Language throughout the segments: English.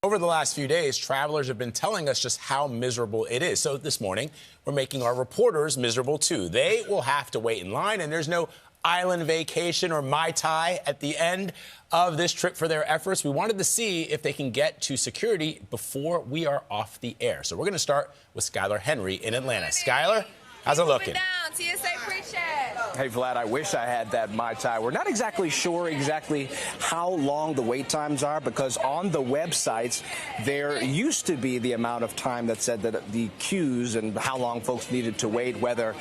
Over the last few days, travelers have been telling us just how miserable it is. So this morning, we're making our reporters miserable, too. They will have to wait in line, and there's no island vacation or Mai Tai at the end of this trip for their efforts. We wanted to see if they can get to security before we are off the air. So we're going to start with Skyler Henry in Atlanta. Skyler, how's it looking? TSA pre-check. Hey, Vlad, I wish I had that Mai Tai. We're not exactly sure how long the wait times are, because on the websites, there used to be the amount of time that said that the queues and how long folks needed to wait, whether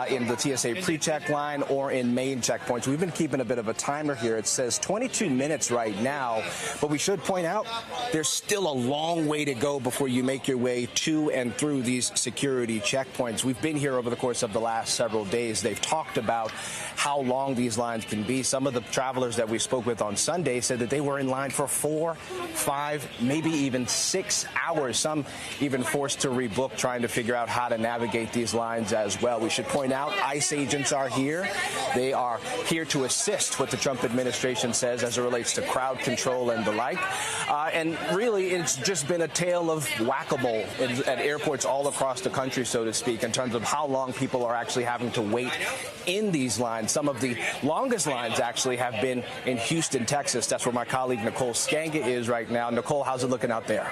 in the TSA pre-check line or in main checkpoints. We've been keeping a bit of a timer here. It says 22 minutes right now, but we should point out there's still a long way to go before you make your way to and through these security checkpoints. We've been here over the course of the last several days. They've talked about how long these lines can be. Some of the travelers that we spoke with on Sunday said that they were in line for 4, 5, maybe even 6 hours. Some even forced to rebook, trying to figure out how to navigate these lines as well. We should point out ICE agents are here. They are here to assist what the Trump administration says as it relates to crowd control and the like. And really, it's just been a tale of whack-a-mole at airports all across the country, so to speak, in terms of how long people are actually having to wait in these lines. Some of the longest lines actually have been in Houston, Texas. That's where my colleague Nicole Sganga is right now. Nicole, how's it looking out there?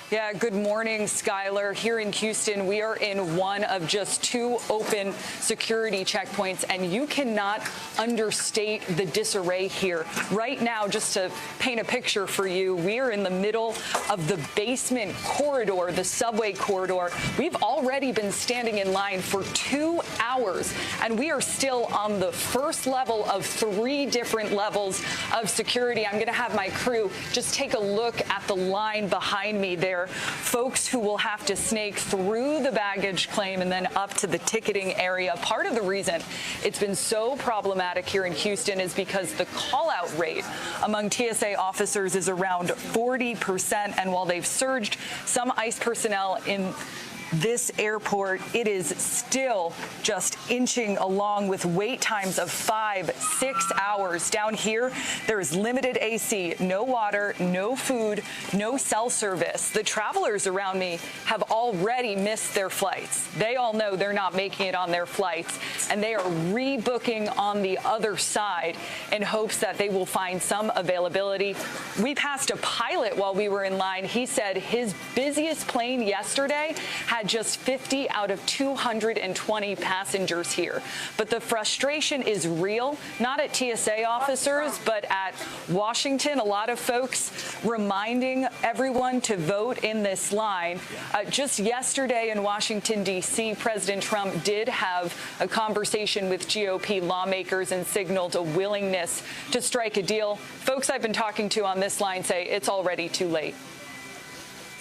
Yeah, good morning, Skyler. Here in Houston, we are in one of just 2 open security checkpoints, and you cannot understate the disarray here. Right now, just to paint a picture for you, we are in the middle of the basement corridor, the subway corridor. We've already been standing in line for 2 hours, and we are still on the first level of 3 different levels of security. I'm going to have my crew just take a look at the line behind me there. Folks who will have to snake through the baggage claim and then up to the ticketing area. Part of the reason it's been so problematic here in Houston is because the call-out rate among TSA officers is around 40%. And while they've surged some ICE personnel in this airport, it is still just inching along with wait times of 5, 6 hours. Down here, there is limited AC, no water, no food, no cell service. The travelers around me have already missed their flights. They all know they're not making it on their flights, and they are rebooking on the other side in hopes that they will find some availability. We passed a pilot while we were in line. He said his busiest plane yesterday had just 50 out of 220 passengers here. But the frustration is real, not at TSA officers, but at Washington. A lot of folks reminding everyone to vote in this line. Just yesterday in Washington, D.C., President Trump did have a conversation with GOP lawmakers and signaled a willingness to strike a deal. Folks I've been talking to on this line say it's already too late.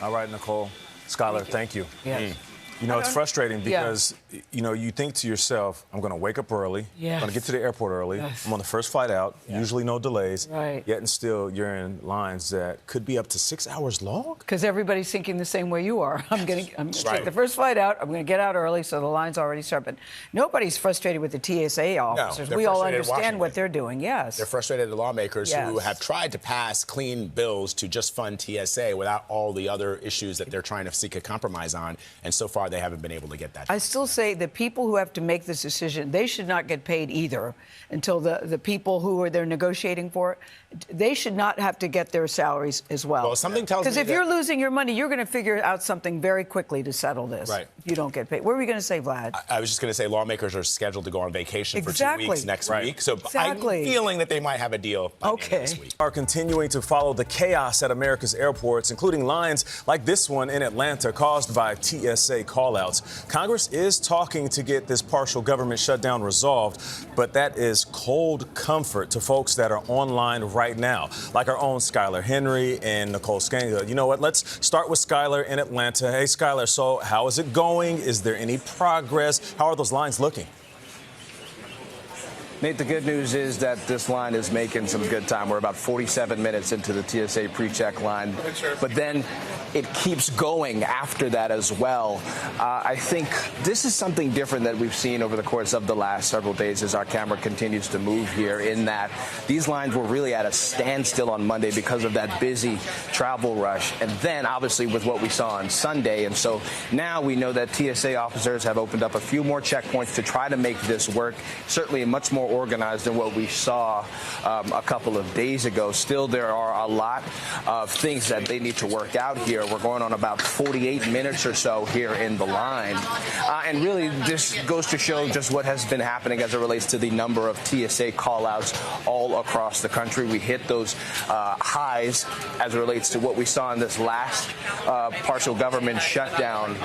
All right, Nicole. Skyler, thank you. Yes. You know, it's frustrating because, you know, you think to yourself, I'm going to wake up early. Yes. I'm going to get to the airport early. Yes. I'm on the first flight out, usually no delays. Right. Yet and still, you're in lines that could be up to 6 hours long. Because everybody's thinking the same way you are. I'm going to take the first flight out. I'm going to get out early, so the line's already started. But nobody's frustrated with the TSA officers. No, we all understand what they're doing. Yes. They're frustrated at lawmakers who have tried to pass clean bills to just fund TSA without all the other issues that they're trying to seek a compromise on. And so far, they haven't been able to get that. I still say the people who have to make this decision, they should not get paid either until the people who are they're negotiating for, they should not have to get their salaries as well. Well, something tells me because if you're losing your money, you're going to figure out something very quickly to settle this. Right. If you don't get paid. What were we going to say, Vlad? I was just going to say lawmakers are scheduled to go on vacation for 2 weeks next week. So I'm feeling that they might have a deal by the end of this week. Are continuing to follow the chaos at America's airports, including lines like this one in Atlanta caused by TSA callouts. Congress is talking to get this partial government shutdown resolved, but that is cold comfort to folks that are online right now, like our own Skyler Henry and Nicole Sganga. You know what? Let's start with Skyler in Atlanta. Hey, Skyler, so how is it going? Is there any progress? How are those lines looking? Nate, the good news is that this line is making some good time. We're about 47 minutes into the TSA pre-check line, but then it keeps going after that as well. I think this is something different that we've seen over the course of the last several days as our camera continues to move here, in that these lines were really at a standstill on Monday because of that busy travel rush, and then obviously with what we saw on Sunday. And so now we know that TSA officers have opened up a few more checkpoints to try to make this work. Certainly much more organized than what we saw a couple of days ago. Still, there are a lot of things that they need to work out here. We're going on about 48 minutes or so here in the line. And really, this goes to show just what has been happening as it relates to the number of TSA call-outs all across the country. We hit those highs as it relates to what we saw in this last partial government shutdown.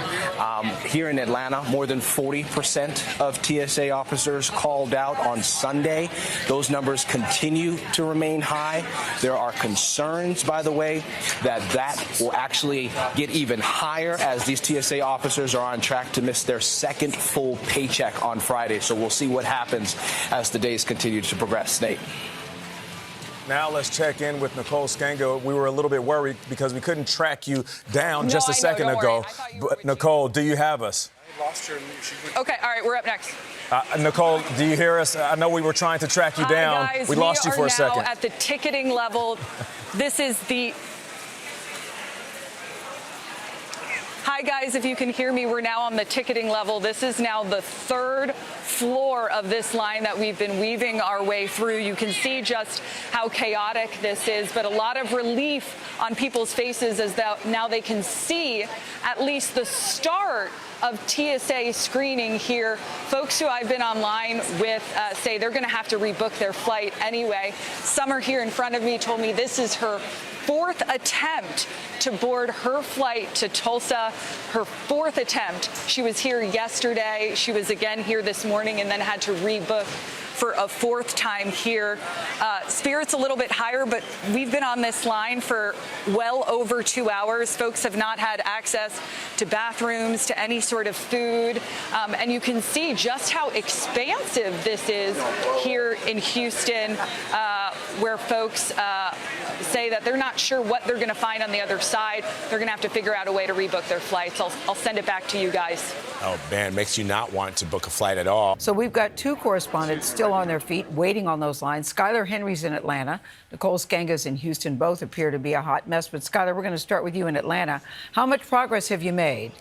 Here in Atlanta, more than 40% of TSA officers called out on Sunday. Those numbers continue to remain high. There are concerns, by the way, that will actually get even higher as these TSA officers are on track to miss their second full paycheck on Friday. So we'll see what happens as the days continue to progress. Nate. Now let's check in with Nicole Sganga. We were a little bit worried because we couldn't track you down just a second ago. But Nicole, do you have us? I lost her. Okay, all right, we're up next. Nicole, do you hear us? I know we were trying to track you down. Guys, we lost you for a second. We are now at the ticketing level. This is the... Hi, guys, if you can hear me, we're now on the ticketing level. This is now the third floor of this line that we've been weaving our way through. You can see just how chaotic this is, but a lot of relief on people's faces as now they can see at least the start of TSA screening here. Folks who I've been online with say they're going to have to rebook their flight anyway. Summer here in front of me told me this is her fourth attempt to board her flight to Tulsa, her fourth attempt. She was here yesterday. She was again here this morning and then had to rebook for a fourth time here. Spirit's a little bit higher, but we've been on this line for well over 2 hours. Folks have not had access to bathrooms, to any sort of food. And you can see just how expansive this is here in Houston, where folks say that they're not sure what they're going to find on the other side. They're going to have to figure out a way to rebook their flights. I'll send it back to you guys. Oh, man, makes you not want to book a flight at all. So we've got two correspondents still on their feet, waiting on those lines. Skyler Henry's in Atlanta. Nicole Sganga's in Houston. Both appear to be a hot mess. But, Skyler, we're going to start with you in Atlanta. How much progress have you made?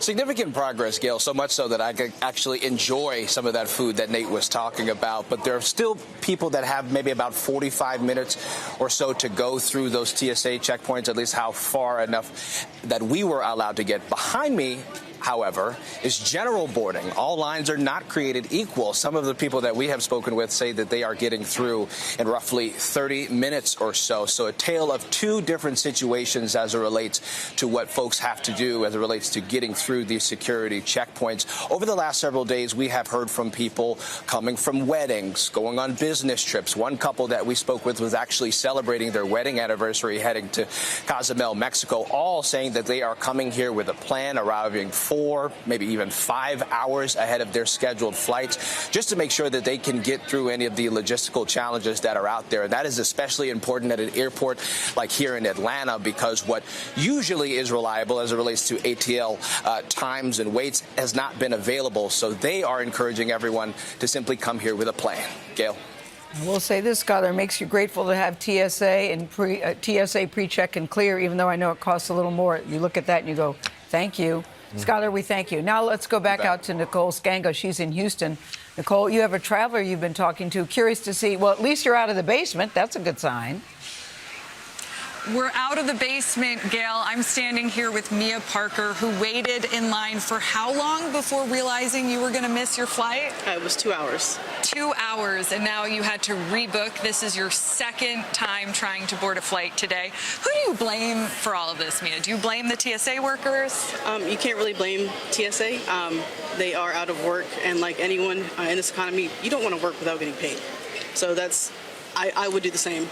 Significant progress, Gayle, so much so that I could actually enjoy some of that food that Nate was talking about. But there are still people that have maybe about 45 minutes or so to go through those TSA checkpoints, at least how far enough that we were allowed to get. Behind me, however, is general boarding. All lines are not created equal. Some of the people that we have spoken with say that they are getting through in roughly 30 minutes or so. So a tale of two different situations as it relates to what folks have to do as it relates to getting through these security checkpoints. Over the last several days, we have heard from people coming from weddings, going on business trips. One couple that we spoke with was actually celebrating their wedding anniversary heading to Cozumel, Mexico, all saying that they are coming here with a plan, arriving 4, maybe even 5 hours ahead of their scheduled flights, just to make sure that they can get through any of the logistical challenges that are out there. That is especially important at an airport like here in Atlanta, because what usually is reliable as it relates to ATL times and waits has not been available. So they are encouraging everyone to simply come here with a plan. Gayle. I will say this, Skyler, makes you grateful to have TSA and TSA pre-check and clear, even though I know it costs a little more. You look at that and you go, thank you. Skyler, we thank you. Now let's go back out to Nicole Sganga. She's in Houston. Nicole, you have a traveler you've been talking to. Curious to see, well, at least you're out of the basement. That's a good sign. We're out of the basement, Gayle. I'm standing here with Mia Parker, who waited in line for how long before realizing you were going to miss your flight? It was 2 hours. 2 hours, and now you had to rebook. This is your second time trying to board a flight today. Who do you blame for all of this, Mia? Do you blame the TSA workers? You can't really blame TSA. They are out of work, and like anyone in this economy, you don't want to work without getting paid. So I would do the same.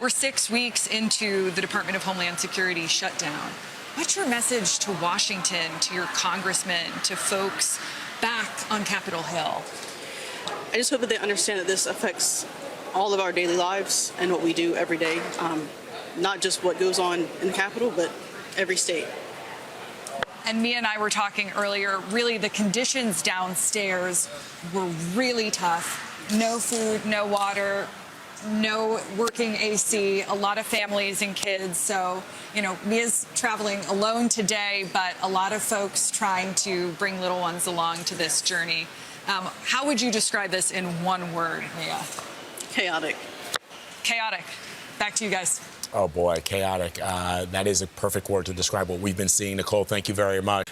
We're 6 weeks into the Department of Homeland Security shutdown. What's your message to Washington, to your congressmen, to folks back on Capitol Hill? I just hope that they understand that this affects all of our daily lives and what we do every day, not just what goes on in the Capitol, but every state. And Mia and I were talking earlier, really the conditions downstairs were really tough. No food, no water, no working AC, a lot of families and kids. So, you know, Mia's traveling alone today, but a lot of folks trying to bring little ones along to this journey. How would you describe this in one word, Mia? Chaotic. Chaotic. Back to you guys. Oh, boy, chaotic. That is a perfect word to describe what we've been seeing. Nicole, thank you very much.